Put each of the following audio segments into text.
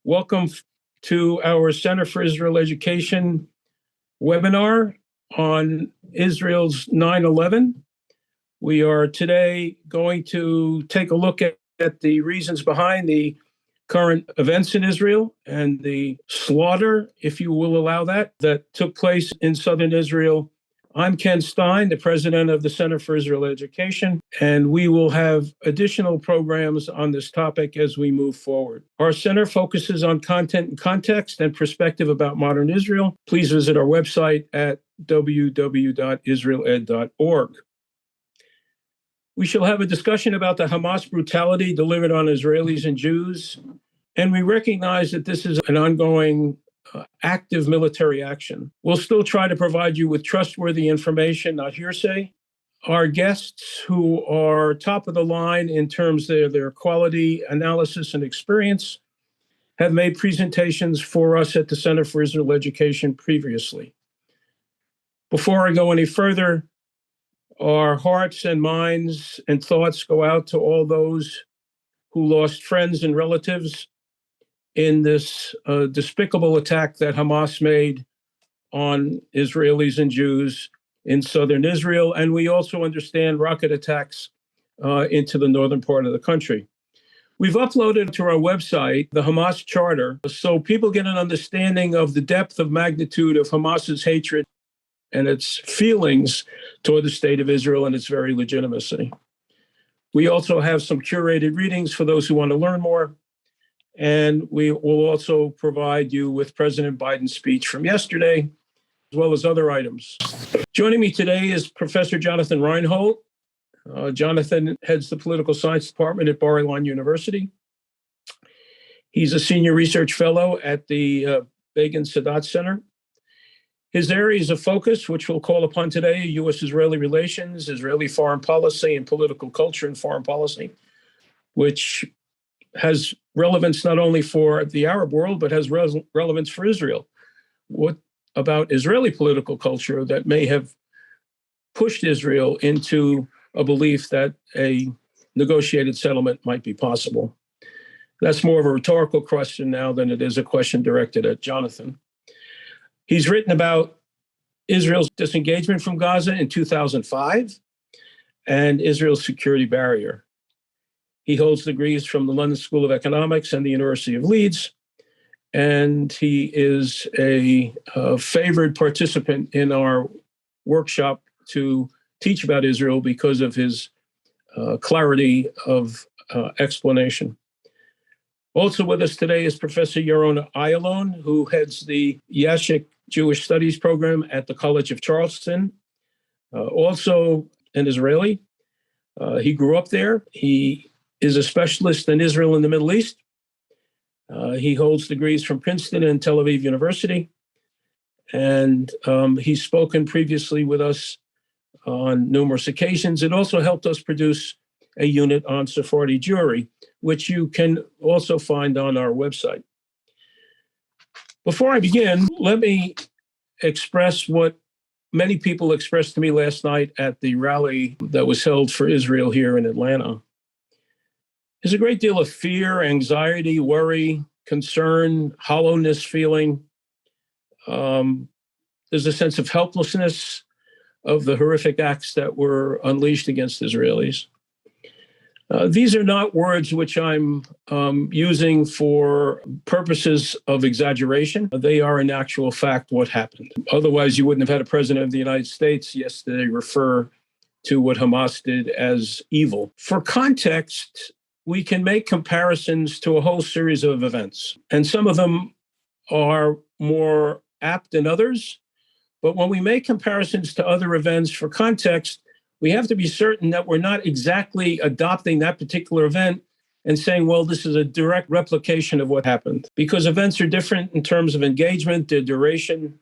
Welcome to our Center for Israel Education webinar on Israel's 9/11. We are today going to take a look at the reasons behind the current events in Israel and the slaughter, if you will allow that took place in southern Israel. I'm Ken Stein, the president of the Center for Israel Education, and we will have additional programs on this topic as we move forward. Our center focuses on content and context and perspective about modern Israel. Please visit our website at www.israeled.org. We shall have a discussion about the Hamas brutality delivered on Israelis and Jews, and we recognize that this is an ongoing active military action. We'll still try to provide you with trustworthy information, not hearsay. Our guests, who are top of the line in terms of their quality, analysis, and experience, have made presentations for us at the Center for Israel Education previously. Before I go any further, our hearts and minds and thoughts go out to all those who lost friends and relatives in this despicable attack that Hamas made on Israelis and Jews in southern Israel. And we also understand rocket attacks into the northern part of the country. We've uploaded to our website the Hamas Charter so people get an understanding of the depth of magnitude of Hamas's hatred and its feelings toward the state of Israel and its very legitimacy. We also have some curated readings for those who want to learn more. And we will also provide you with President Biden's speech from yesterday, as well as other items. Joining me today is Professor Jonathan Rynhold. Jonathan heads the political science department at Bar-Ilan University. He's a senior research fellow at the Begin Sadat Center. His areas of focus, which we'll call upon today, U.S.-Israeli relations, Israeli foreign policy, and political culture and foreign policy, which has relevance not only for the Arab world, but has relevance for Israel. What about Israeli political culture that may have pushed Israel into a belief that a negotiated settlement might be possible? That's more of a rhetorical question now than it is a question directed at Jonathan. He's written about Israel's disengagement from Gaza in 2005 and Israel's security barrier. He holds degrees from the London School of Economics and the University of Leeds, and he is a favored participant in our workshop to teach about Israel because of his clarity of explanation. Also with us today is Professor Yaron Ayalon, who heads the Yashik Jewish Studies program at the College of Charleston, also an Israeli. He grew up there. He is a specialist in Israel and the Middle East. He holds degrees from Princeton and Tel Aviv University. And he's spoken previously with us on numerous occasions. It also helped us produce a unit on Sephardi Jewry, which you can also find on our website. Before I begin, let me express what many people expressed to me last night at the rally that was held for Israel here in Atlanta. There's a great deal of fear, anxiety, worry, concern, hollowness feeling. There's a sense of helplessness of the horrific acts that were unleashed against Israelis. These are not words which I'm using for purposes of exaggeration. They are in actual fact what happened. Otherwise, you wouldn't have had a president of the United States yesterday refer to what Hamas did as evil. For context, we can make comparisons to a whole series of events, and some of them are more apt than others. But when we make comparisons to other events for context, we have to be certain that we're not exactly adopting that particular event and saying, well, this is a direct replication of what happened. Because events are different in terms of engagement, their duration.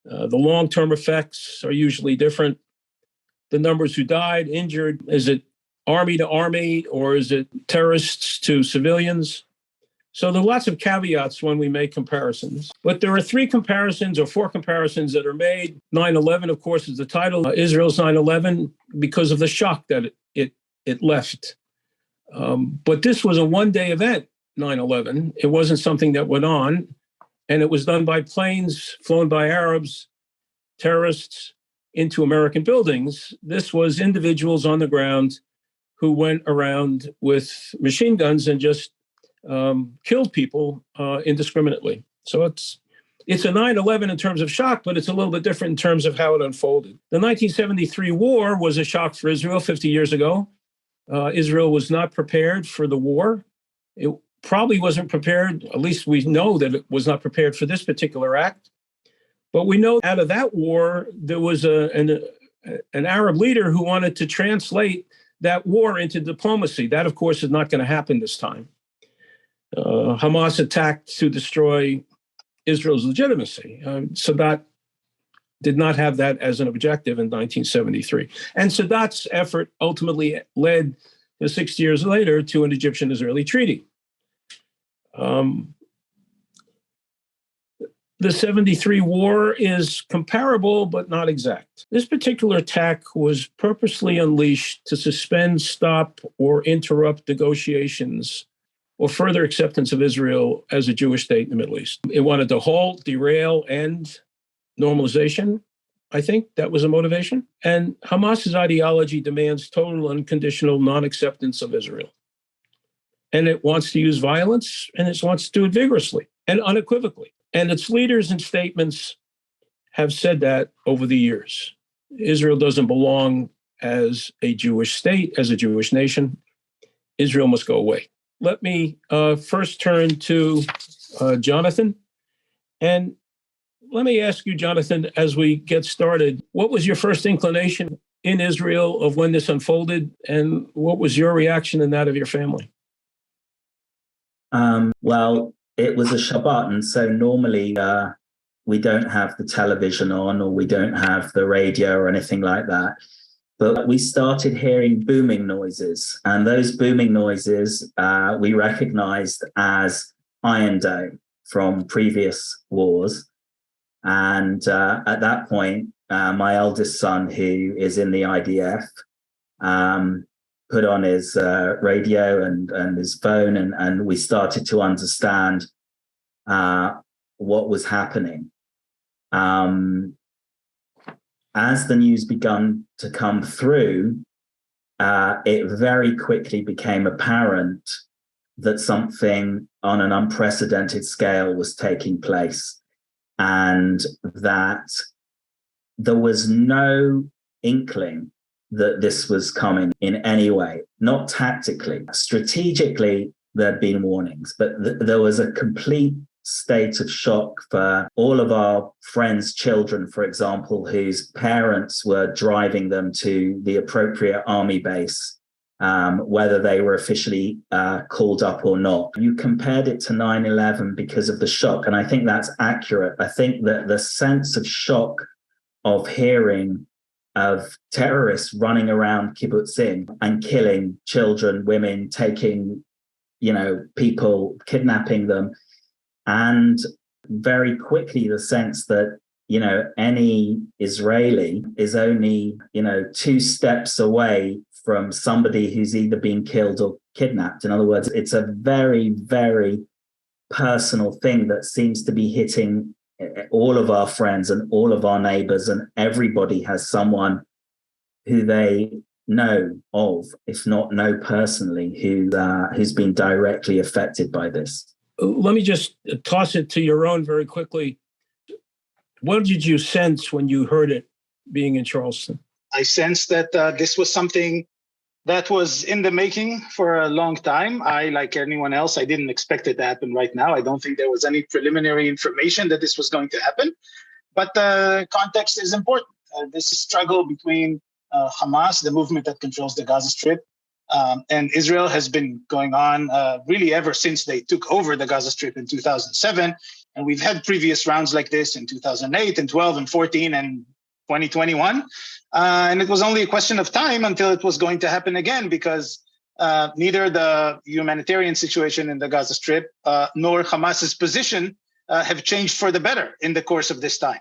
The long-term effects are usually different. The numbers who died, injured, is it army to army, or is it terrorists to civilians? So there are lots of caveats when we make comparisons. But there are three comparisons or four comparisons that are made. 9/11, of course, is the title. Israel's 9/11 because of the shock that it left. But this was a one-day event. 9/11. It wasn't something that went on, and it was done by planes flown by Arabs, terrorists, into American buildings. This was individuals on the ground who went around with machine guns and just killed people indiscriminately. So it's a 9/11 in terms of shock, but it's a little bit different in terms of how it unfolded. The 1973 war was a shock for Israel 50 years ago. Israel was not prepared for the war. It probably wasn't prepared, at least we know that it was not prepared for this particular act. But we know out of that war, there was an Arab leader who wanted to translate that war into diplomacy. That, of course, is not going to happen this time. Hamas attacked to destroy Israel's legitimacy. Sadat did not have that as an objective in 1973. And Sadat's effort ultimately led 6 years later to an Egyptian-Israeli treaty. The 73 war is comparable, but not exact. This particular attack was purposely unleashed to suspend, stop, or interrupt negotiations or further acceptance of Israel as a Jewish state in the Middle East. It wanted to halt, derail, end normalization. I think that was a motivation. And Hamas's ideology demands total unconditional non-acceptance of Israel. And it wants to use violence, and it wants to do it vigorously and unequivocally. And its leaders and statements have said that over the years. Israel doesn't belong as a Jewish state, as a Jewish nation. Israel must go away. Let me first turn to Jonathan. And let me ask you, Jonathan, as we get started, what was your first inclination in Israel of when this unfolded? And what was your reaction and that of your family? Well, it was a Shabbat, and so normally we don't have the television on, or we don't have the radio or anything like that. But we started hearing booming noises, and those booming noises we recognized as Iron Dome from previous wars. And at that point, my eldest son, who is in the IDF, put on his radio and his phone, and we started to understand what was happening. As the news began to come through, it very quickly became apparent that something on an unprecedented scale was taking place, and that there was no inkling that this was coming in any way, not tactically. Strategically, there'd been warnings, but there was a complete state of shock for all of our friends' children, for example, whose parents were driving them to the appropriate army base, whether they were officially called up or not. You compared it to 9/11 because of the shock, and I think that's accurate. I think that the sense of shock of hearing of terrorists running around kibbutzim and killing children, women, taking, people, kidnapping them, and very quickly the sense that, any Israeli is only, 2 steps away from somebody who's either been killed or kidnapped. In other words, it's a very, very personal thing that seems to be hitting all of our friends and all of our neighbors, and everybody has someone who they know of, if not know personally, who's been directly affected by this. Let me just toss it to Yaron very quickly. What did you sense when you heard it being in Charleston? I sensed that this was something that was in the making for a long time. I, like anyone else, I didn't expect it to happen right now. I don't think there was any preliminary information that this was going to happen. But the context is important. This struggle between Hamas, the movement that controls the Gaza Strip, and Israel has been going on really ever since they took over the Gaza Strip in 2007. And we've had previous rounds like this in 2008 and 12 and 14 and 2021. And it was only a question of time until it was going to happen again, because neither the humanitarian situation in the Gaza Strip nor Hamas's position have changed for the better in the course of this time.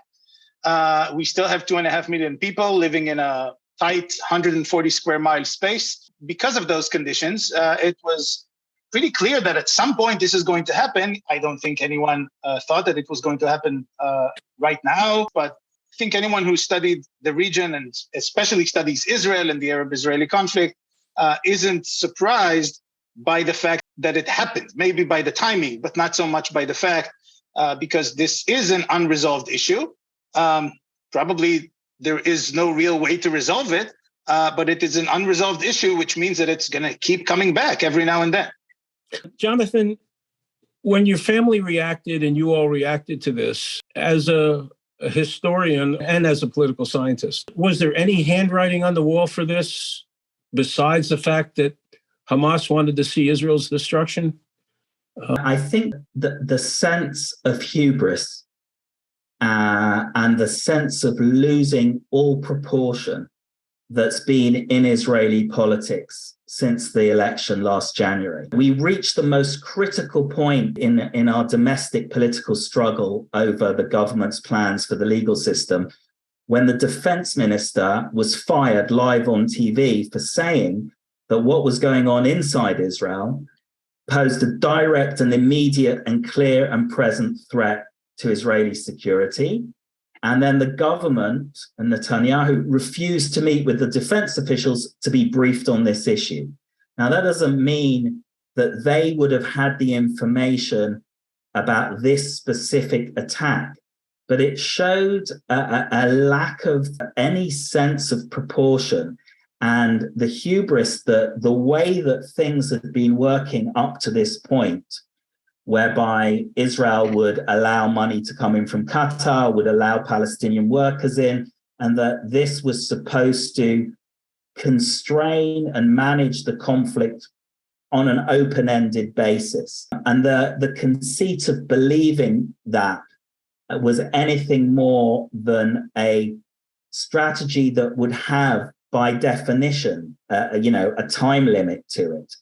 We still have 2.5 million people living in a tight 140 square mile space. Because of those conditions, it was pretty clear that at some point this is going to happen. I don't think anyone thought that it was going to happen right now, but I think anyone who studied the region and especially studies Israel and the Arab-Israeli conflict isn't surprised by the fact that it happened, maybe by the timing, but not so much by the fact, because this is an unresolved issue. Probably there is no real way to resolve it, but it is an unresolved issue, which means that it's going to keep coming back every now and then. Jonathan, when your family reacted and you all reacted to this, as a historian and as a political scientist, was there any handwriting on the wall for this besides the fact that Hamas wanted to see Israel's destruction? I think that the sense of hubris and the sense of losing all proportion that's been in Israeli politics since the election last January. We reached the most critical point in our domestic political struggle over the government's plans for the legal system when the defense minister was fired live on TV for saying that what was going on inside Israel posed a direct and immediate and clear and present threat to Israeli security. And then the government and Netanyahu refused to meet with the defense officials to be briefed on this issue. Now, that doesn't mean that they would have had the information about this specific attack, but it showed a lack of any sense of proportion and the hubris that the way that things had been working up to this point, whereby Israel would allow money to come in from Qatar, would allow Palestinian workers in, and that this was supposed to constrain and manage the conflict on an open-ended basis. And the conceit of believing that was anything more than a strategy that would have, by definition, a time limit to it,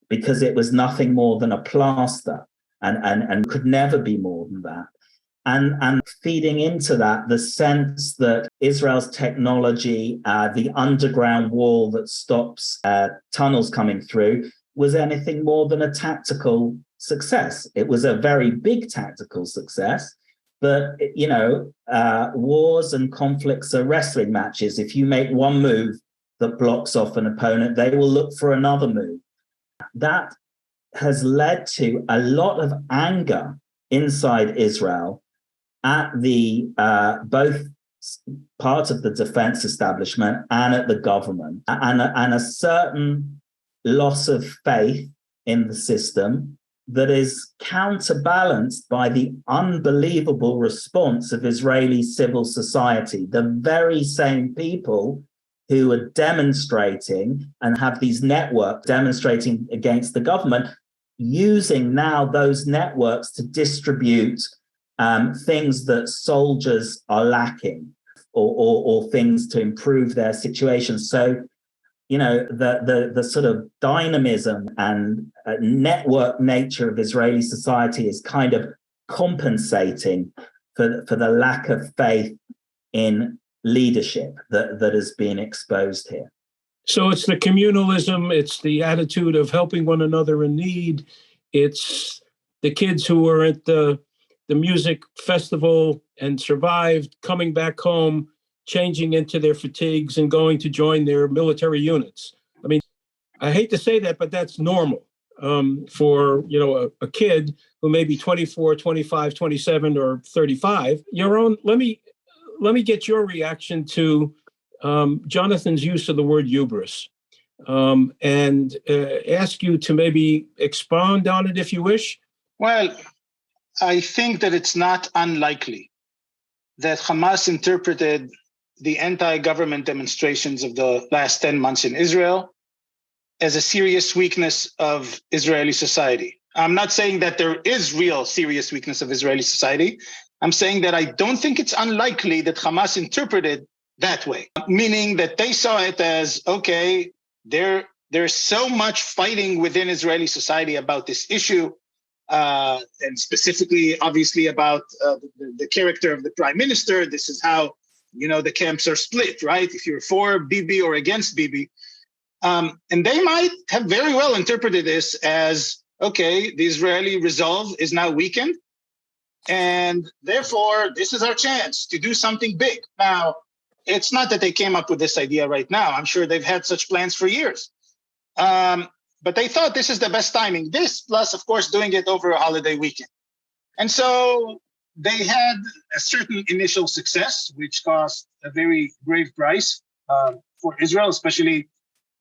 because it was nothing more than a plaster and could never be more than that. And feeding into that, the sense that Israel's technology, the underground wall that stops tunnels coming through, was anything more than a tactical success. It was a very big tactical success, but wars and conflicts are wrestling matches. If you make one move that blocks off an opponent, they will look for another move. That has led to a lot of anger inside Israel at the both part of the defense establishment and at the government, and a certain loss of faith in the system that is counterbalanced by the unbelievable response of Israeli civil society, the very same people who are demonstrating and have these networks demonstrating against the government, using now those networks to distribute things that soldiers are lacking or things to improve their situation. So, the sort of dynamism and network nature of Israeli society is kind of compensating for the lack of faith in leadership that has been exposed here. So it's the communalism, it's the attitude of helping one another in need, it's the kids who were at the music festival and survived, coming back home, changing into their fatigues and going to join their military units. I mean, I hate to say that, but that's normal for, a kid who may be 24, 25, 27, or 35. Yaron, let me get your reaction to Jonathan's use of the word hubris and ask you to maybe expound on it if you wish. Well, I think that it's not unlikely that Hamas interpreted the anti-government demonstrations of the last 10 months in Israel as a serious weakness of Israeli society. I'm not saying that there is real serious weakness of Israeli society. I'm saying that I don't think it's unlikely that Hamas interpreted that way, meaning that they saw it as, okay, there's so much fighting within Israeli society about this issue, and specifically, obviously, about the character of the prime minister. This is how, the camps are split, right? If you're for Bibi or against Bibi. And they might have very well interpreted this as okay, the Israeli resolve is now weakened, and therefore this is our chance to do something big. Now, it's not that they came up with this idea right now. I'm sure they've had such plans for years. But they thought this is the best timing. This, plus, of course, doing it over a holiday weekend. And so they had a certain initial success, which cost a very grave price for Israel, especially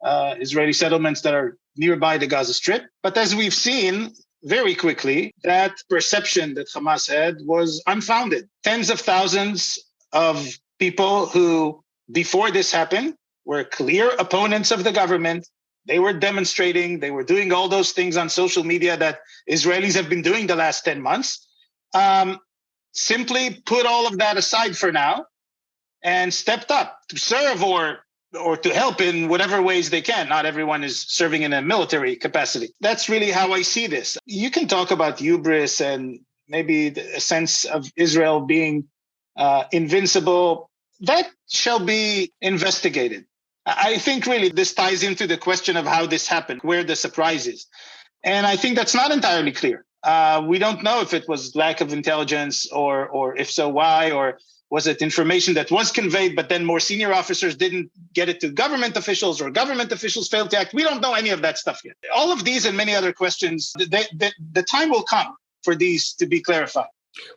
Israeli settlements that are nearby the Gaza Strip. But as we've seen very quickly, that perception that Hamas had was unfounded. Tens of thousands of people who, before this happened, were clear opponents of the government. They were demonstrating, they were doing all those things on social media that Israelis have been doing the last 10 months. Simply put all of that aside for now and stepped up to serve or to help in whatever ways they can. Not everyone is serving in a military capacity. That's really how I see this. You can talk about hubris and maybe a sense of Israel being invincible. That shall be investigated. I think really this ties into the question of how this happened, where the surprise is. And I think that's not entirely clear. We don't know if it was lack of intelligence or if so, why, or was it information that was conveyed, but then more senior officers didn't get it to government officials or government officials failed to act. We don't know any of that stuff yet. All of these and many other questions, the time will come for these to be clarified.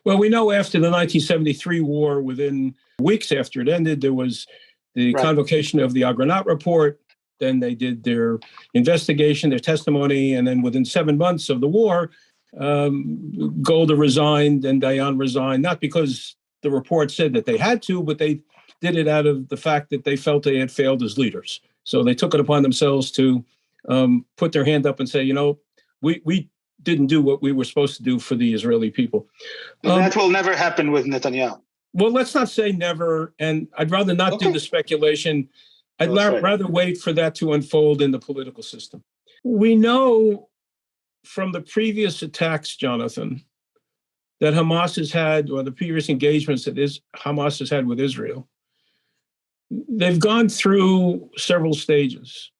Well, we know after the 1973 war, within weeks after it ended, there was the convocation of the Agranat report. Then they did their investigation, their testimony, and then within 7 months of the war, Golda resigned and Dayan resigned, not because the report said that they had to, but they did it out of the fact that they felt they had failed as leaders. So they took it upon themselves to put their hand up and say, we didn't do what we were supposed to do for the Israeli people. That will never happen with Netanyahu. Well, let's not say never, and I'd rather not do the speculation. I'd rather wait for that to unfold in the political system. We know from the previous attacks, Jonathan, that Hamas has had, or the previous engagements that Hamas has had with Israel, they've gone through several stages.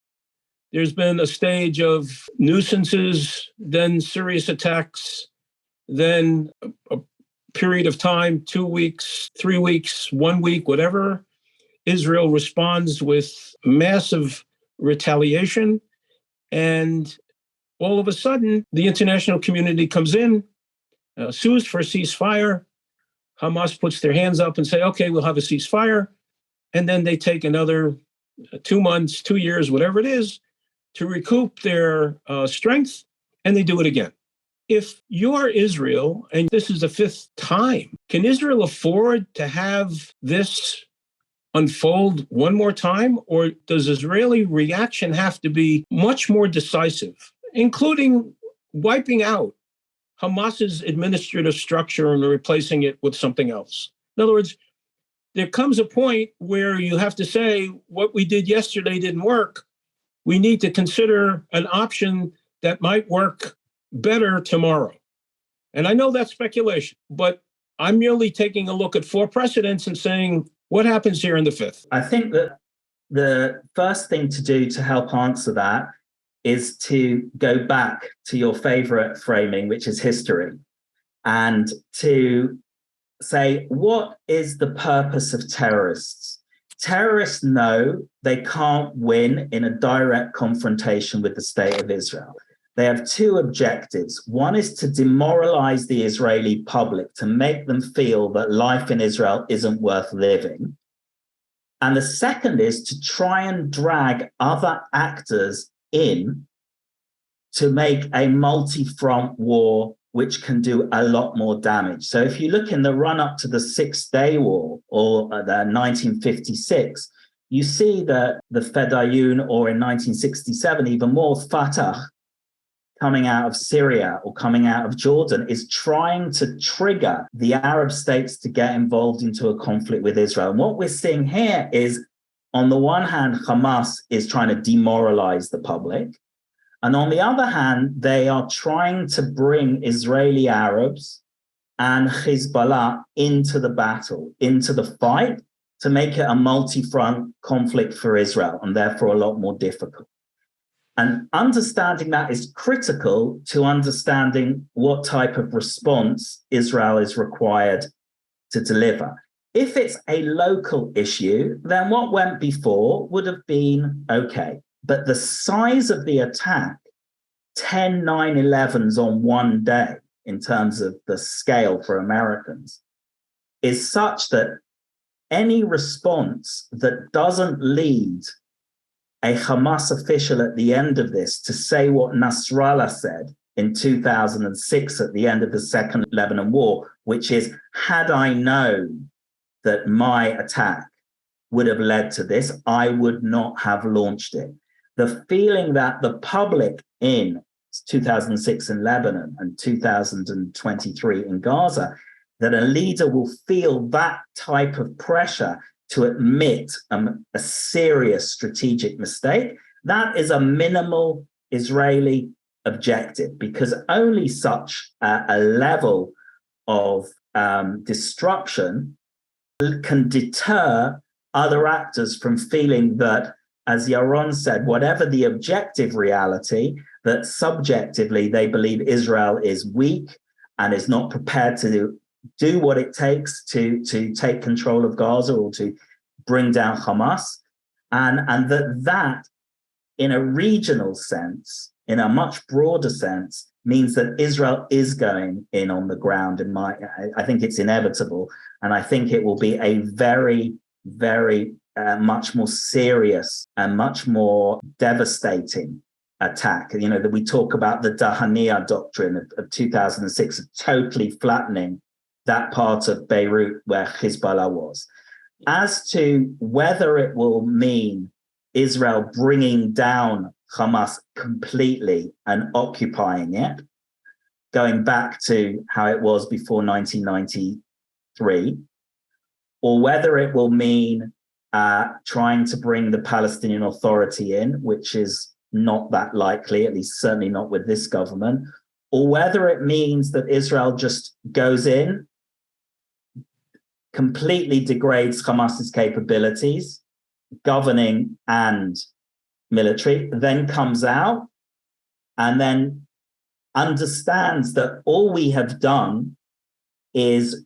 There's been a stage of nuisances, then serious attacks, then a period of time, 2 weeks, 3 weeks, 1 week, whatever. Israel responds with massive retaliation. And all of a sudden, the international community comes in, sues for a ceasefire. Hamas puts their hands up and say, okay, we'll have a ceasefire. And then they take another 2 months, 2 years, whatever it is, to recoup their strength, and they do it again. If you're Israel, and this is the 5th time, can Israel afford to have this unfold one more time? Or does Israeli reaction have to be much more decisive, including wiping out Hamas's administrative structure and replacing it with something else? In other words, there comes a point where you have to say, what we did yesterday didn't work. We need to consider an option that might work better tomorrow. And I know that's speculation, but I'm merely taking a look at 4 precedents and saying, what happens here in the 5th? I think that the first thing to do to help answer that is to go back to your favorite framing, which is history, and to say, what is the purpose of terrorists? Terrorists know they can't win in a direct confrontation with the state of Israel. They have 2 objectives. One is to demoralize the Israeli public, to make them feel that life in Israel isn't worth living. And the second is to try and drag other actors in to make a multi-front war which can do a lot more damage. So if you look in the run-up to the Six-Day War or the 1956, you see that the Fedayeen, or in 1967, even more, Fatah, coming out of Syria or coming out of Jordan, is trying to trigger the Arab states to get involved into a conflict with Israel. And what we're seeing here is, on the one hand, Hamas is trying to demoralize the public. And on the other hand, they are trying to bring Israeli Arabs and Hezbollah into the battle, into the fight, to make it a multi-front conflict for Israel, and therefore a lot more difficult. And understanding that is critical to understanding what type of response Israel is required to deliver. If it's a local issue, then what went before would have been okay. But the size of the attack, 10 9/11s on one day, in terms of the scale for Americans, is such that any response that doesn't lead a Hamas official at the end of this to say what Nasrallah said in 2006 at the end of the Second Lebanon War, which is, had I known that my attack would have led to this, I would not have launched it. The feeling that the public in 2006 in Lebanon and 2023 in Gaza, that a leader will feel that type of pressure to admit a serious strategic mistake, that is a minimal Israeli objective, because only such a level of destruction can deter other actors from feeling that, as Yaron said, whatever the objective reality, that subjectively they believe Israel is weak and is not prepared to do what it takes to take control of Gaza or to bring down Hamas, and that in a regional sense, in a much broader sense, means that Israel is going in on the ground. I think it's inevitable, and I think it will be a very, very much more serious and much more devastating attack. You know, that we talk about the Dahania doctrine of 2006, totally flattening that part of Beirut where Hezbollah was. As to whether it will mean Israel bringing down Hamas completely and occupying it, going back to how it was before 1993, or whether it will mean trying to bring the Palestinian Authority in, which is not that likely, at least certainly not with this government, or whether it means that Israel just goes in, completely degrades Hamas's capabilities, governing and military, then comes out and then understands that all we have done is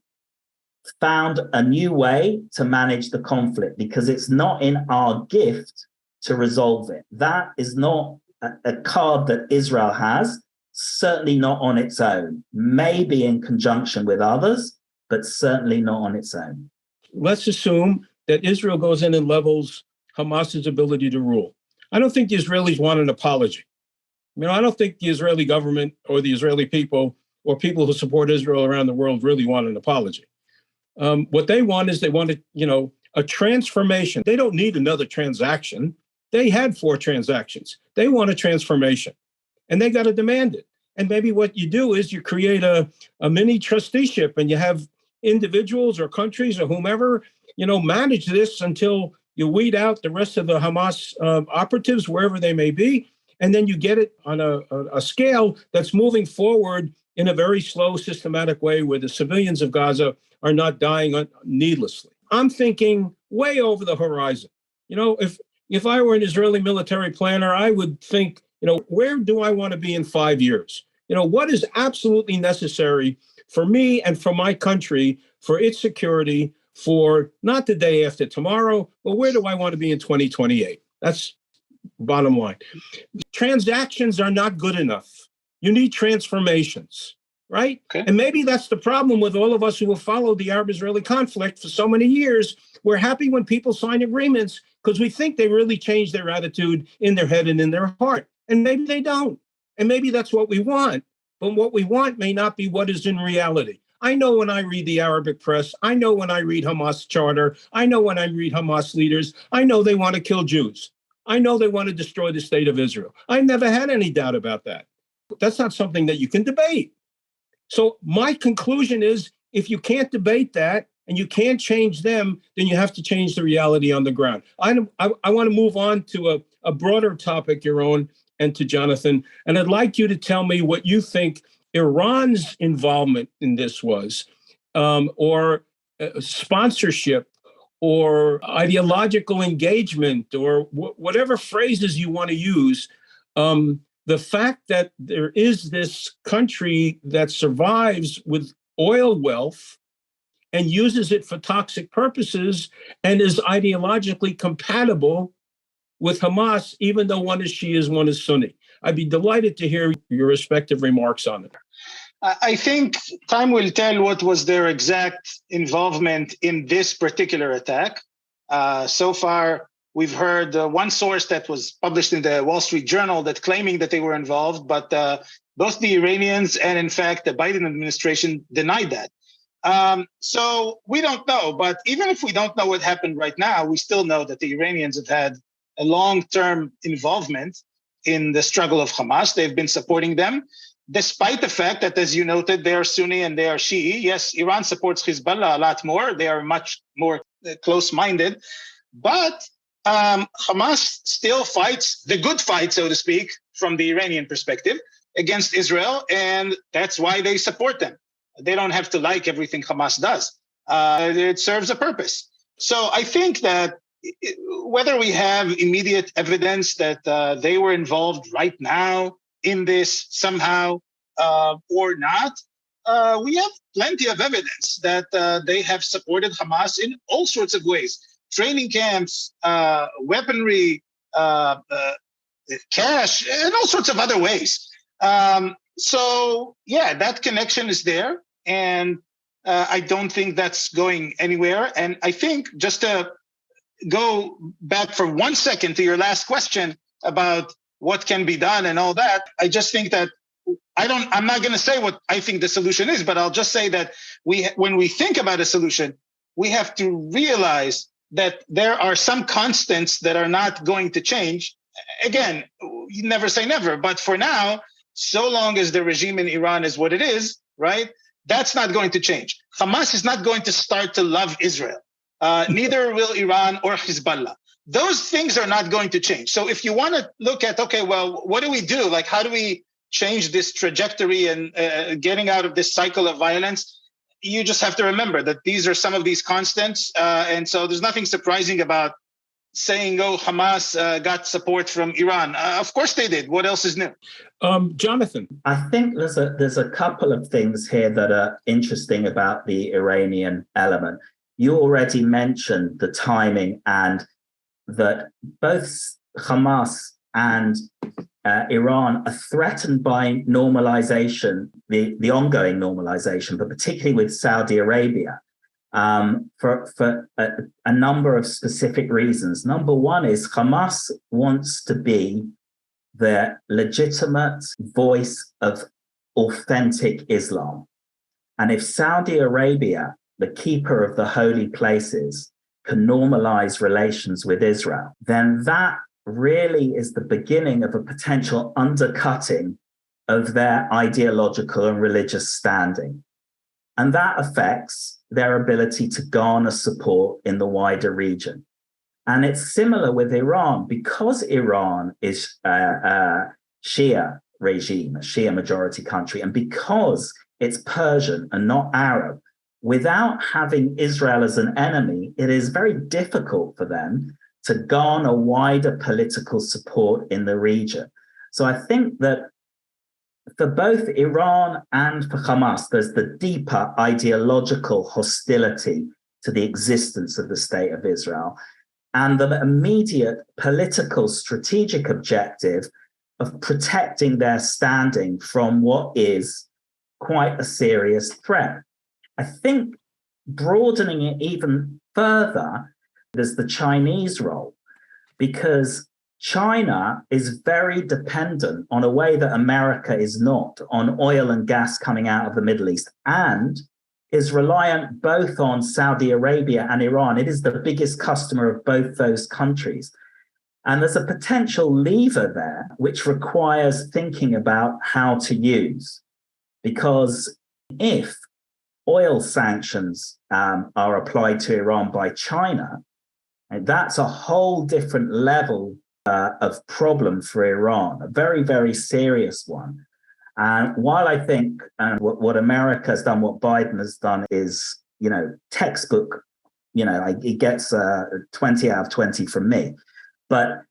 found a new way to manage the conflict, because it's not in our gift to resolve it. That is not a card that Israel has, certainly not on its own, maybe in conjunction with others, but certainly not on its own. Let's assume that Israel goes in and levels Hamas's ability to rule. I don't think the Israelis want an apology. I don't think the Israeli government or the Israeli people or people who support Israel around the world really want an apology. What they want is a transformation. They don't need another transaction. They had 4 transactions. They want a transformation, and they got to demand it. And maybe what you do is you create a mini trusteeship, and you have individuals or countries or whomever, manage this until you weed out the rest of the Hamas operatives, wherever they may be. And then you get it on a scale that's moving forward in a very slow, systematic way where the civilians of Gaza are not dying needlessly. I'm thinking way over the horizon. If I were an Israeli military planner, I would think, where do I want to be in 5 years? What is absolutely necessary for me and for my country, for its security, for not the day after tomorrow, but where do I want to be in 2028? That's bottom line. Transactions are not good enough. You need transformations, right? Okay. And maybe that's the problem with all of us who have followed the Arab-Israeli conflict for so many years. We're happy when people sign agreements because we think they really change their attitude in their head and in their heart. And maybe they don't. And maybe that's what we want. But what we want may not be what is in reality. I know when I read the Arabic press, I know when I read Hamas charter, I know when I read Hamas leaders, I know they want to kill Jews. I know they want to destroy the state of Israel. I never had any doubt about that. That's not something that you can debate. So my conclusion is, if you can't debate that and you can't change them, then you have to change the reality on the ground. I want to move on to a broader topic, Yaron, and to Jonathan. And I'd like you to tell me what you think Iran's involvement in this was, or sponsorship, or ideological engagement, or whatever phrases you want to use. The fact that there is this country that survives with oil wealth and uses it for toxic purposes and is ideologically compatible with Hamas, even though one is Shia, one is Sunni. I'd be delighted to hear your respective remarks on it. I think time will tell what was their exact involvement in this particular attack. So far, we've heard one source that was published in the Wall Street Journal that claiming that they were involved, but both the Iranians and, in fact, the Biden administration denied that. So we don't know. But even if we don't know what happened right now, we still know that the Iranians have had a long-term involvement in the struggle of Hamas. They've been supporting them, despite the fact that, as you noted, they are Sunni and they are Shi'i. Yes, Iran supports Hezbollah a lot more. They are much more close-minded. But Hamas still fights the good fight, so to speak, from the Iranian perspective, against Israel, and that's why they support them. They don't have to like everything Hamas does. It serves a purpose. So I think that whether we have immediate evidence that they were involved right now in this somehow or not, we have plenty of evidence that they have supported Hamas in all sorts of ways. Training camps, weaponry, cash, and all sorts of other ways. So, yeah, that connection is there. And I don't think that's going anywhere. And I think, just to go back for 1 second to your last question about what can be done and all that, I just think that I'm not going to say what I think the solution is, but I'll just say that when we think about a solution, we have to realize that there are some constants that are not going to change. Again, you never say never, but for now, so long as the regime in Iran is what it is, right, that's not going to change. Hamas is not going to start to love Israel. Neither will Iran or Hezbollah. Those things are not going to change. So if you want to look at, okay, well, what do we do? Like, how do we change this trajectory and getting out of this cycle of violence? You just have to remember that these are some of these constants. And so there's nothing surprising about saying, oh, Hamas got support from Iran. Of course they did. What else is new? Jonathan. I think there's a couple of things here that are interesting about the Iranian element. You already mentioned the timing, and that both Hamas and Iran are threatened by normalization, the ongoing normalization, but particularly with Saudi Arabia, for a number of specific reasons. Number one is Hamas wants to be the legitimate voice of authentic Islam. And if Saudi Arabia, the keeper of the holy places, can normalize relations with Israel, then that really is the beginning of a potential undercutting of their ideological and religious standing. And that affects their ability to garner support in the wider region. And it's similar with Iran, because Iran is a Shia regime, a Shia majority country, and because it's Persian and not Arab, without having Israel as an enemy, it is very difficult for them to garner wider political support in the region. So I think that for both Iran and for Hamas, there's the deeper ideological hostility to the existence of the state of Israel, and the immediate political strategic objective of protecting their standing from what is quite a serious threat. I think broadening it even further, there's the Chinese role, because China is very dependent on a way that America is not, on oil and gas coming out of the Middle East, and is reliant both on Saudi Arabia and Iran. It is the biggest customer of both those countries. And there's a potential lever there, which requires thinking about how to use. Because if oil sanctions are applied to Iran by China, and that's a whole different level of problem for Iran, a very, very serious one. And while I think what America has done, what Biden has done is, textbook, it gets 20 out of 20 from me. But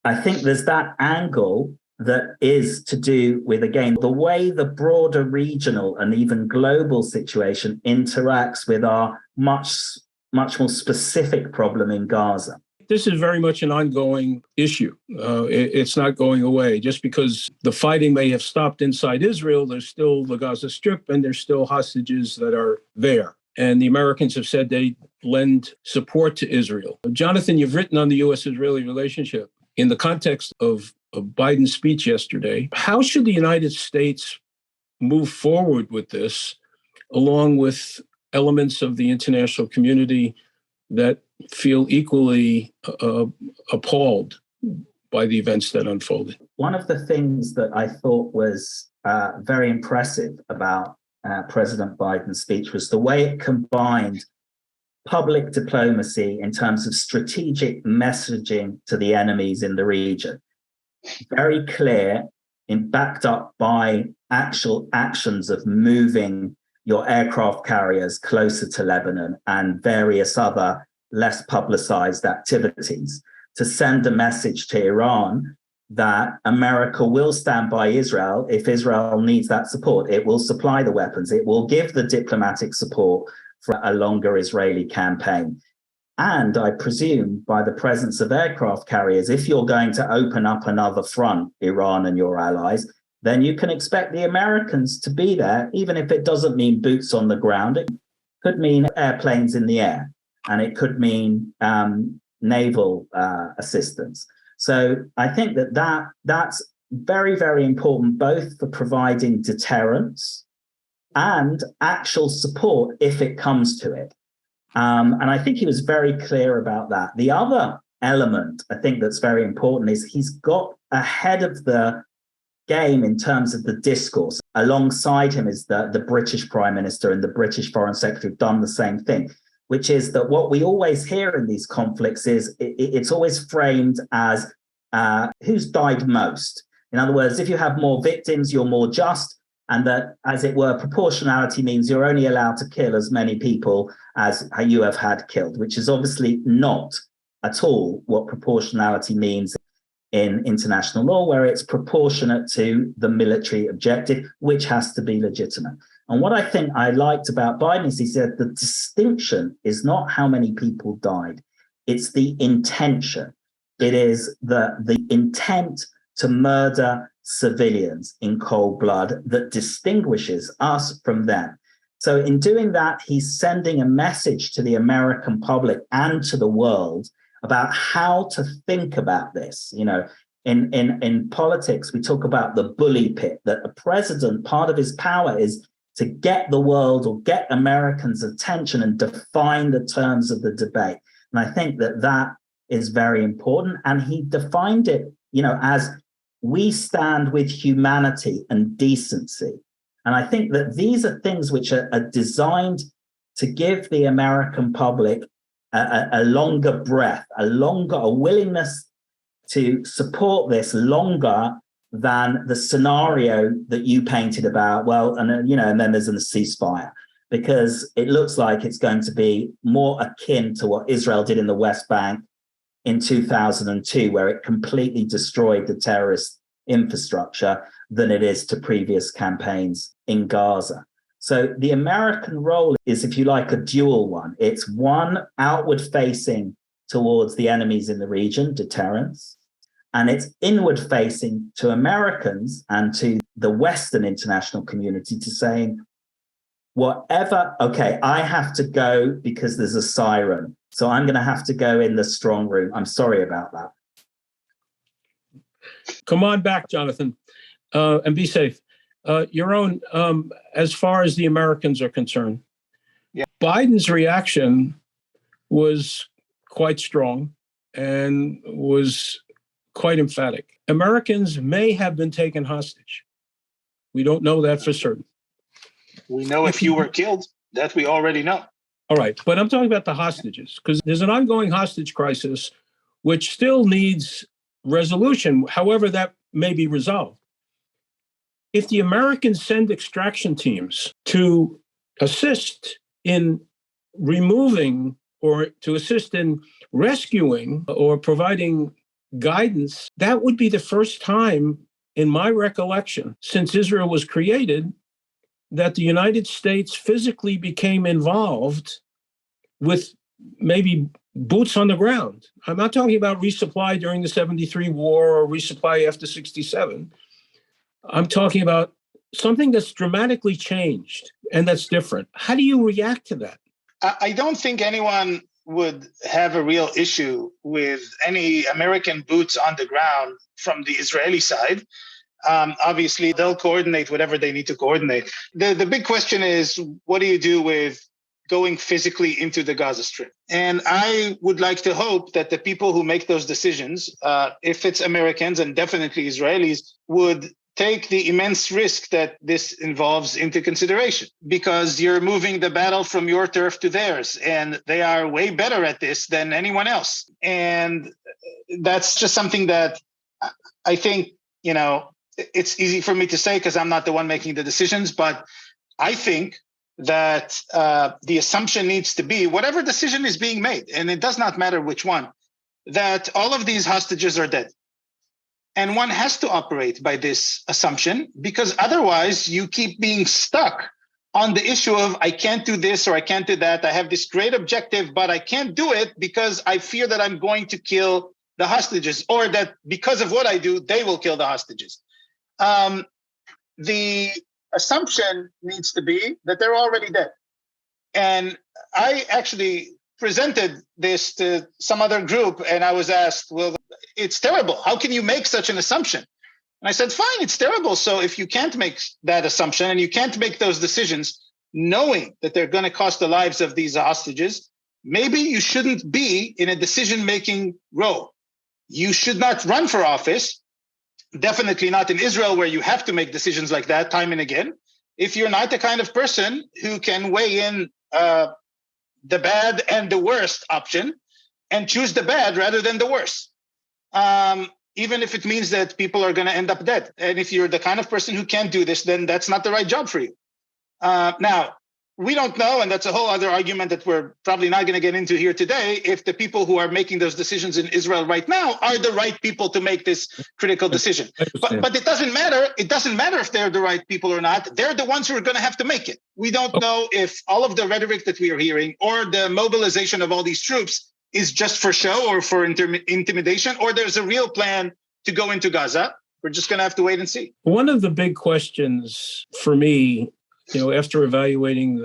I think there's that angle that is to do with, again, the way the broader regional and even global situation interacts with our much more specific problem in Gaza. This is very much an ongoing issue. It's not going away. Just because the fighting may have stopped inside Israel, there's still the Gaza Strip and there's still hostages that are there. And the Americans have said they lend support to Israel. Jonathan, you've written on the U.S.-Israeli relationship in the context of Biden's speech yesterday. How should the United States move forward with this, along with elements of the international community that feel equally appalled by the events that unfolded? One of the things that I thought was very impressive about President Biden's speech was the way it combined public diplomacy in terms of strategic messaging to the enemies in the region. Very clear and backed up by actual actions of moving your aircraft carriers closer to Lebanon and various other less publicized activities to send a message to Iran that America will stand by Israel if Israel needs that support. It will supply the weapons. It will give the diplomatic support for a longer Israeli campaign. And I presume by the presence of aircraft carriers, if you're going to open up another front, Iran and your allies, then you can expect the Americans to be there, even if it doesn't mean boots on the ground. It could mean airplanes in the air, and it could mean naval assistance. So I think that's very, very important, both for providing deterrence and actual support if it comes to it. And I think he was very clear about that. The other element I think that's very important is he's got ahead of the game in terms of the discourse. Alongside him is the British Prime Minister and the British Foreign Secretary who've done the same thing, which is that what we always hear in these conflicts is it's always framed as who's died most. In other words, if you have more victims, you're more just, and that, as it were, proportionality means you're only allowed to kill as many people as you have had killed, which is obviously not at all what proportionality means in international law, where it's proportionate to the military objective, which has to be legitimate. And what I think I liked about Biden is he said the distinction is not how many people died, it's the intention. It is the intent to murder civilians in cold blood that distinguishes us from them. So in doing that, he's sending a message to the American public and to the world about how to think about this. You know, in politics, we talk about the bully pit, that a president, part of his power is to get the world or get Americans' attention and define the terms of the debate. And I think that is very important. And he defined it, as we stand with humanity and decency. And I think that these are things which are designed to give the American public a longer breath, a willingness to support this longer than the scenario that you painted about. Well, and then there's a ceasefire, because it looks like it's going to be more akin to what Israel did in the West Bank in 2002, where it completely destroyed the terrorist infrastructure, than it is to previous campaigns in Gaza. So the American role is, if you like, a dual one. It's one, outward facing towards the enemies in the region, deterrence, and it's inward facing to Americans and to the Western international community to saying, whatever, okay, I have to go because there's a siren, so I'm going to have to go in the strong room. I'm sorry about that. Come on back, Jonathan, and be safe. Yaron, as far as the Americans are concerned, yeah, Biden's reaction was quite strong and was quite emphatic. Americans may have been taken hostage. We don't know that for certain. We know if you were killed, that we already know. All right, but I'm talking about the hostages, because there's an ongoing hostage crisis which still needs resolution, however that may be resolved. If the Americans send extraction teams to assist in removing or to assist in rescuing or providing guidance, that would be the first time in my recollection, since Israel was created, that the United States physically became involved with maybe boots on the ground. I'm not talking about resupply during the 73 war or resupply after 67. I'm talking about something that's dramatically changed and that's different. How do you react to that? I don't think anyone would have a real issue with any American boots on the ground from the Israeli side. Obviously, they'll coordinate whatever they need to coordinate. The big question is, what do you do with going physically into the Gaza Strip? And I would like to hope that the people who make those decisions, if it's Americans and definitely Israelis, would take the immense risk that this involves into consideration, because you're moving the battle from your turf to theirs, and they are way better at this than anyone else. And that's just something that I think, it's easy for me to say because I'm not the one making the decisions, but I think that the assumption needs to be, whatever decision is being made, and it does not matter which one, that all of these hostages are dead. And one has to operate by this assumption, because otherwise you keep being stuck on the issue of, I can't do this or I can't do that. I have this great objective, but I can't do it because I fear that I'm going to kill the hostages, or that because of what I do, they will kill the hostages. The assumption needs to be that they're already dead. And I actually presented this to some other group, and I was asked, well, it's terrible. How can you make such an assumption? And I said, fine, it's terrible. So if you can't make that assumption and you can't make those decisions knowing that they're going to cost the lives of these hostages, maybe you shouldn't be in a decision-making role. You should not run for office, definitely not in Israel, where you have to make decisions like that time and again, if you're not the kind of person who can weigh in the bad and the worst option and choose the bad rather than the worst. Even if it means that people are going to end up dead. And if you're the kind of person who can't do this, then that's not the right job for you. Now, we don't know, and that's a whole other argument that we're probably not going to get into here today, if the people who are making those decisions in Israel right now are the right people to make this critical decision. But it doesn't matter. It doesn't matter if they're the right people or not. They're the ones who are going to have to make it. We don't know if all of the rhetoric that we are hearing or the mobilization of all these troops is just for show or for intimidation, or there's a real plan to go into Gaza. We're just going to have to wait and see. One of the big questions for me, after evaluating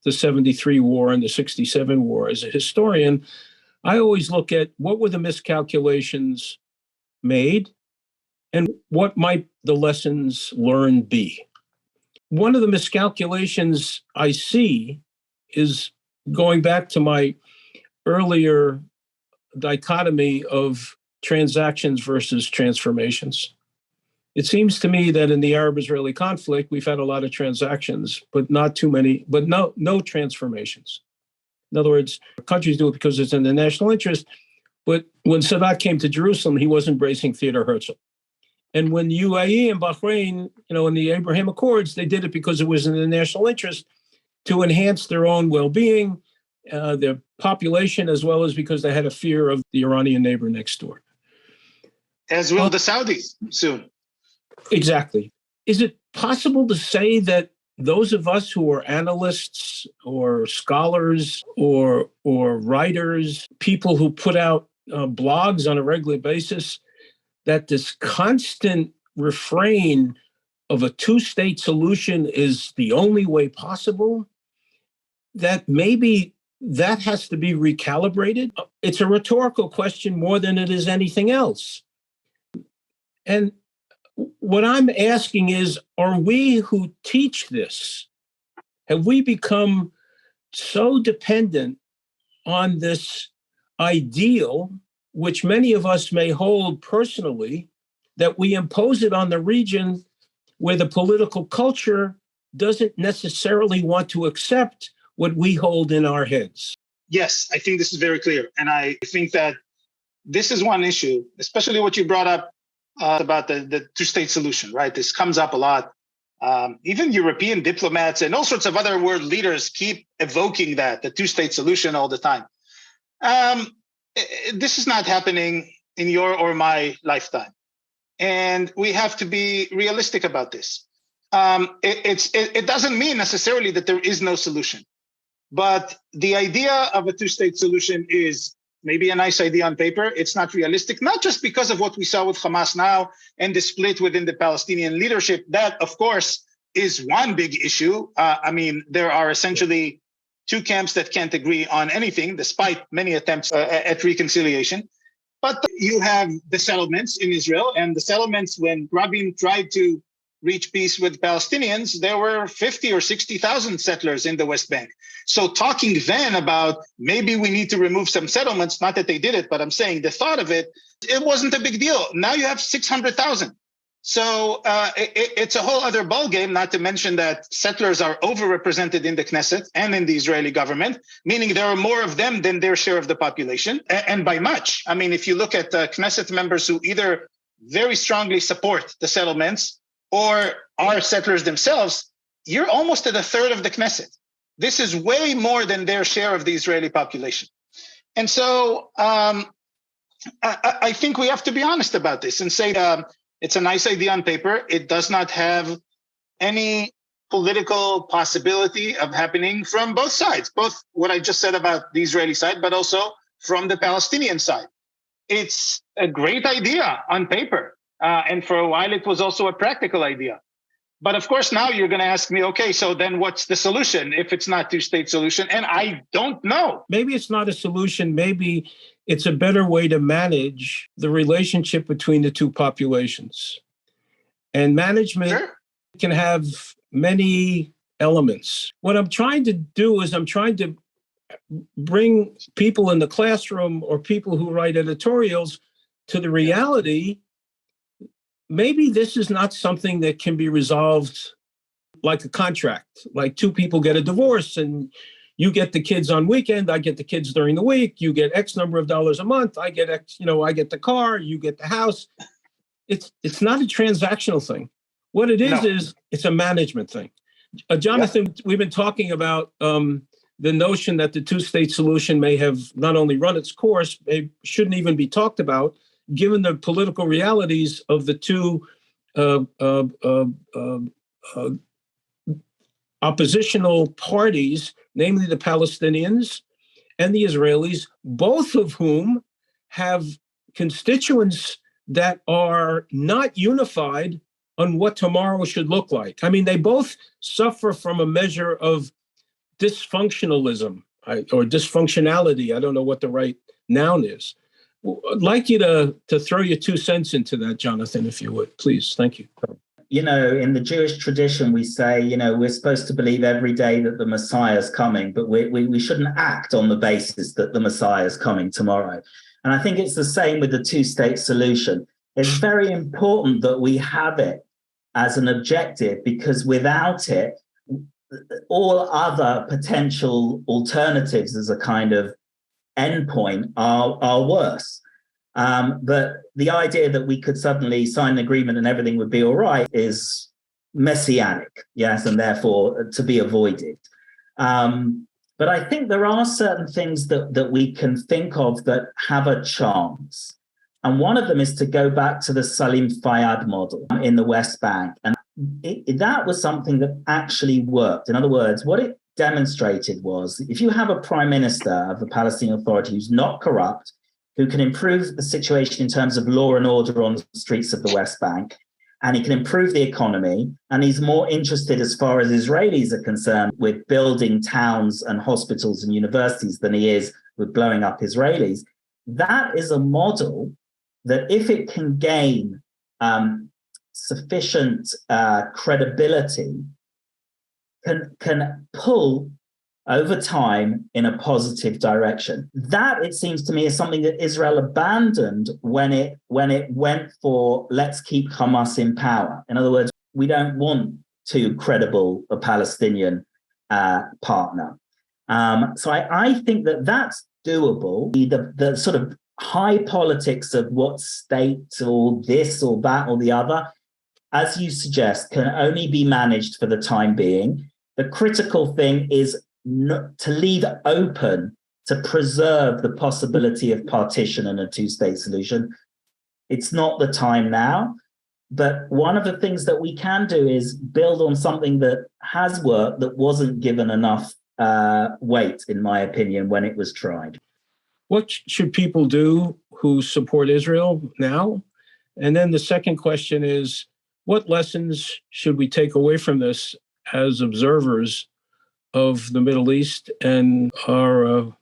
the 73 war and the 67 war as a historian, I always look at what were the miscalculations made and what might the lessons learned be. One of the miscalculations I see is going back to my earlier dichotomy of transactions versus transformations. It seems to me that in the Arab-Israeli conflict, we've had a lot of transactions, but not too many, but no transformations. In other words, countries do it because it's in their national interest. But when Sadat came to Jerusalem, he was embracing Theodor Herzl. And when UAE and Bahrain, in the Abraham Accords, they did it because it was in their national interest to enhance their own well-being, their population, as well as because they had a fear of the Iranian neighbor next door. As will the Saudis soon. Exactly. Is it possible to say that those of us who are analysts or scholars or writers, people who put out blogs on a regular basis, that this constant refrain of a two-state solution is the only way possible, that maybe that has to be recalibrated? It's a rhetorical question more than it is anything else. And what I'm asking is, are we who teach this, have we become so dependent on this ideal, which many of us may hold personally, that we impose it on the region where the political culture doesn't necessarily want to accept what we hold in our heads? Yes, I think this is very clear. And I think that this is one issue, especially what you brought up about the two-state solution, right? This comes up a lot. Even European diplomats and all sorts of other world leaders keep evoking the two-state solution all the time. This is not happening in your or my lifetime. And we have to be realistic about this. It doesn't mean necessarily that there is no solution. But the idea of a two-state solution is maybe a nice idea on paper. It's not realistic, not just because of what we saw with Hamas now and the split within the Palestinian leadership. That, of course, is one big issue. I mean, there are essentially two camps that can't agree on anything, despite many attempts at reconciliation. But you have the settlements in Israel, and the settlements, when Rabin tried to reach peace with Palestinians, there were 50 or 60,000 settlers in the West Bank. So talking then about maybe we need to remove some settlements, not that they did it, but I'm saying the thought of it, it wasn't a big deal. Now you have 600,000. So it's a whole other ballgame, not to mention that settlers are overrepresented in the Knesset and in the Israeli government, meaning there are more of them than their share of the population, and by much. I mean, if you look at Knesset members who either very strongly support the settlements or are settlers themselves, you're almost at a third of the Knesset. This is way more than their share of the Israeli population. And so I think we have to be honest about this and say it's a nice idea on paper. It does not have any political possibility of happening from both sides, both what I just said about the Israeli side, but also from the Palestinian side. It's a great idea on paper. And for a while, it was also a practical idea. But of course, now you're going to ask me, okay, so then what's the solution if it's not two-state solution? And I don't know. Maybe it's not a solution. Maybe it's a better way to manage the relationship between the two populations. And management can have many elements. What I'm trying to do is I'm trying to bring people in the classroom or people who write editorials to the reality. Maybe this is not something that can be resolved like a contract, like two people get a divorce and you get the kids on weekend, I get the kids during the week, you get X number of dollars a month, I get X, I get the car, you get the house. It's not a transactional thing. What it is it's a management thing. Jonathan, we've been talking about the notion that the two-state solution may have not only run its course, it shouldn't even be talked about, given the political realities of the two oppositional parties, namely the Palestinians and the Israelis, both of whom have constituents that are not unified on what tomorrow should look like. I mean, they both suffer from a measure of dysfunctionalism or dysfunctionality. I don't know what the right noun is. I'd like you to throw your 2 cents into that, Jonathan, if you would, please. Thank you. In the Jewish tradition, we say, we're supposed to believe every day that the Messiah is coming, but we shouldn't act on the basis that the Messiah is coming tomorrow. And I think it's the same with the two-state solution. It's very important that we have it as an objective, because without it, all other potential alternatives as a kind of endpoint are worse. But the idea that we could suddenly sign an agreement and everything would be all right is messianic, yes, and therefore to be avoided. But I think there are certain things that we can think of that have a chance. And one of them is to go back to the Salim Fayyad model in the West Bank. And that was something that actually worked. In other words, what it demonstrated was if you have a prime minister of the Palestinian Authority who's not corrupt, who can improve the situation in terms of law and order on the streets of the West Bank, and he can improve the economy, and he's more interested as far as Israelis are concerned with building towns and hospitals and universities than he is with blowing up Israelis. That is a model that if it can gain sufficient credibility, can pull over time in a positive direction. That, it seems to me, is something that Israel abandoned when it went for let's keep Hamas in power. In other words, we don't want too credible a Palestinian partner. So I think that that's doable. The sort of high politics of what state or this or that or the other, as you suggest, can only be managed for the time being. The critical thing is to leave open, to preserve the possibility of partition and a two-state solution. It's not the time now. But one of the things that we can do is build on something that has worked that wasn't given enough weight, in my opinion, when it was tried. What should people do who support Israel now? And then the second question is, what lessons should we take away from this as observers of the Middle East and our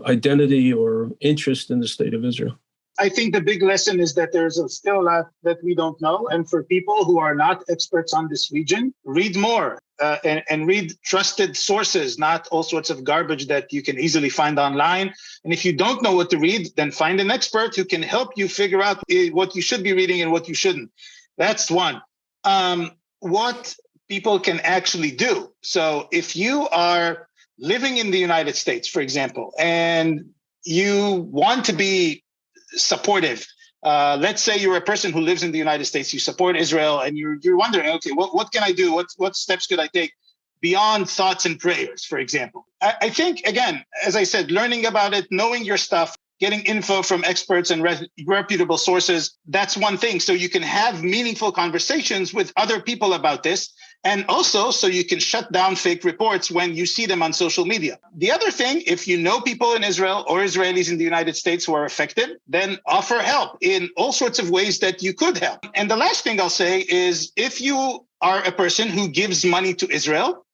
identity or interest in the state of Israel? I think the big lesson is that there's still a lot that we don't know. And for people who are not experts on this region, read more and read trusted sources, not all sorts of garbage that you can easily find online. And if you don't know what to read, then find an expert who can help you figure out what you should be reading and what you shouldn't. That's one. What people can actually do. So if you are living in the United States, for example, and you want to be supportive. Let's say you're a person who lives in the United States, you support Israel, and you're wondering, okay, what can I do? What steps could I take beyond thoughts and prayers, for example? I think, again, as I said, learning about it, knowing your stuff, getting info from experts and reputable sources, that's one thing. So you can have meaningful conversations with other people about this. And also, so you can shut down fake reports when you see them on social media. The other thing, if you know people in Israel or Israelis in the United States who are affected, then offer help in all sorts of ways that you could help. And the last thing I'll say is, if you are a person who gives money to Israel,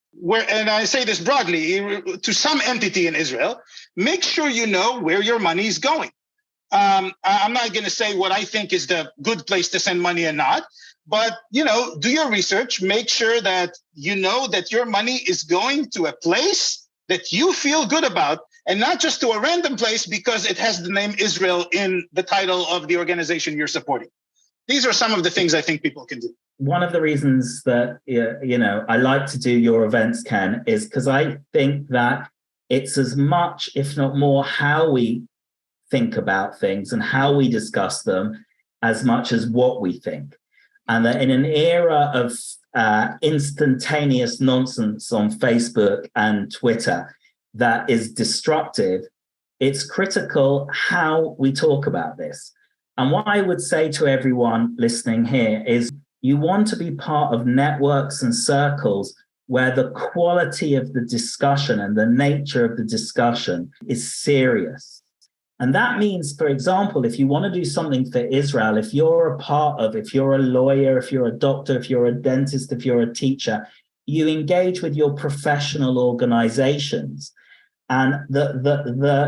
and I say this broadly, to some entity in Israel, make sure you know where your money is going. I'm not going to say what I think is the good place to send money and not. But, do your research, make sure that you know that your money is going to a place that you feel good about, and not just to a random place because it has the name Israel in the title of the organization you're supporting. These are some of the things I think people can do. One of the reasons that, I like to do your events, Ken, is because I think that it's as much, if not more, how we think about things and how we discuss them as much as what we think. And that in an era of instantaneous nonsense on Facebook and Twitter that is destructive, it's critical how we talk about this. And what I would say to everyone listening here is, you want to be part of networks and circles where the quality of the discussion and the nature of the discussion is serious. And that means, for example, if you want to do something for Israel, if you're a lawyer, if you're a doctor, if you're a dentist, if you're a teacher, you engage with your professional organizations. And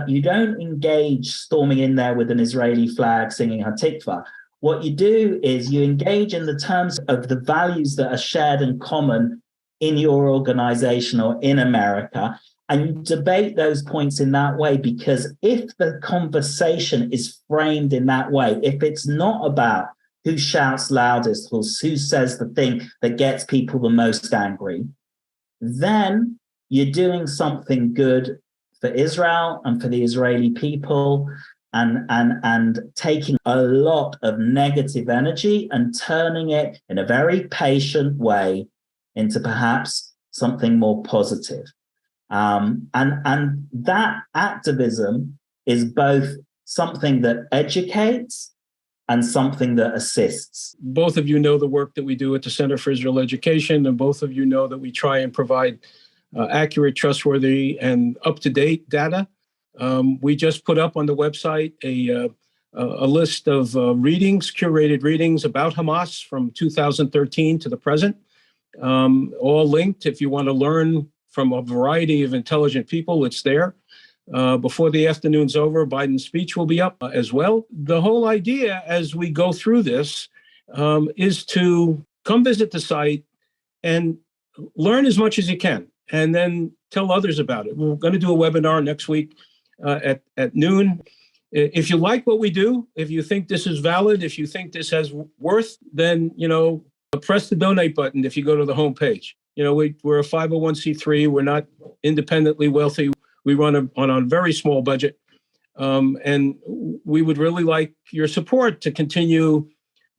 you don't engage storming in there with an Israeli flag singing Hatikva. What you do is you engage in the terms of the values that are shared and common in your organization or in America, and you debate those points in that way, because if the conversation is framed in that way, if it's not about who shouts loudest or who says the thing that gets people the most angry, then you're doing something good for Israel and for the Israeli people, and taking a lot of negative energy and turning it in a very patient way into perhaps something more positive. And that activism is both something that educates and something that assists. Both of you know the work that we do at the Center for Israel Education, and both of you know that we try and provide accurate, trustworthy, and up-to-date data. We just put up on the website a list of readings, curated readings about Hamas from 2013 to the present, all linked. If you want to learn from a variety of intelligent people, it's there. Before the afternoon's over, Biden's speech will be up as well. The whole idea as we go through this is to come visit the site and learn as much as you can, and then tell others about it. We're going to do a webinar next week at noon. If you like what we do, if you think this is valid, if you think this has worth, then, press the donate button if you go to the homepage. We're a 501c3. We're not independently wealthy. We run on a very small budget. And we would really like your support to continue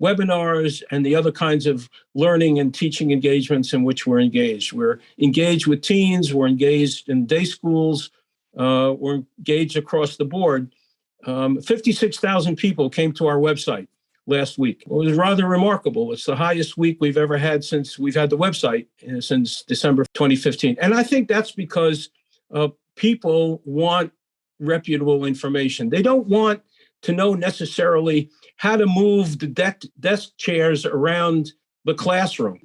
webinars and the other kinds of learning and teaching engagements in which we're engaged. We're engaged with teens. We're engaged in day schools. We're engaged across the board. 56,000 people came to our website last week. It was rather remarkable. It's the highest week we've ever had since we've had the website, since December 2015. And I think that's because people want reputable information. They don't want to know necessarily how to move the desk chairs around the classroom.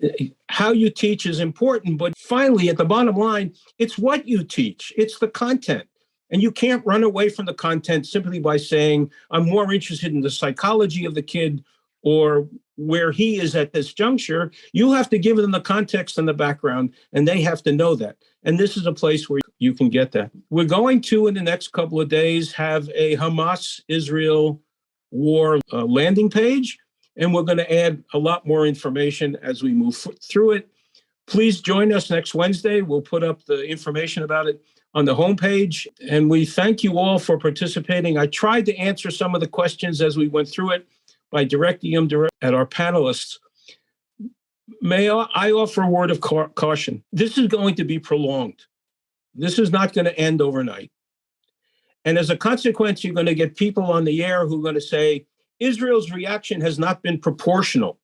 How you teach is important, but finally, at the bottom line, it's what you teach. It's the content. And you can't run away from the content simply by saying, I'm more interested in the psychology of the kid or where he is at this juncture. You have to give them the context and the background, and they have to know that. And this is a place where you can get that. We're going to, in the next couple of days, have a Hamas-Israel war landing page, and we're going to add a lot more information as we move through it. Please join us next Wednesday. We'll put up the information about it on the homepage, and we thank you all for participating. I tried to answer some of the questions as we went through it by directing them at our panelists. May I offer a word of caution? This is going to be prolonged. This is not going to end overnight. And as a consequence, you're going to get people on the air who are going to say, Israel's reaction has not been proportional,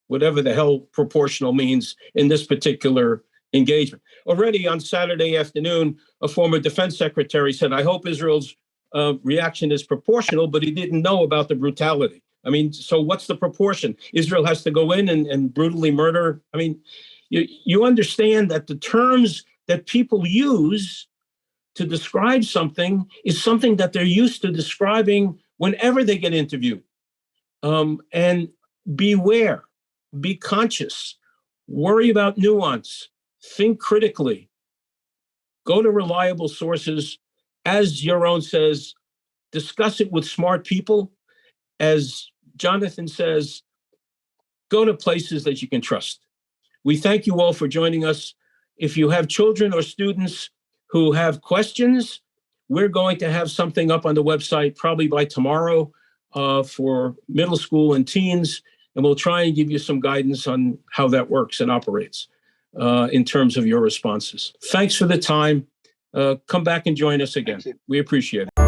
whatever the hell proportional means in this particular engagement. Already on Saturday afternoon, a former defense secretary said, I hope Israel's reaction is proportional, but he didn't know about the brutality. I mean, so what's the proportion? Israel has to go in and brutally murder. I mean, you understand that the terms that people use to describe something is something that they're used to describing whenever they get interviewed. And beware, be conscious, worry about nuance, think critically, go to reliable sources. As Yaron says, discuss it with smart people. As Jonathan says, go to places that you can trust. We thank you all for joining us. If you have children or students who have questions, we're going to have something up on the website probably by tomorrow for middle school and teens, and we'll try and give you some guidance on how that works and operates in terms of your responses. Thanks for the time. Come back and join us again. We appreciate it.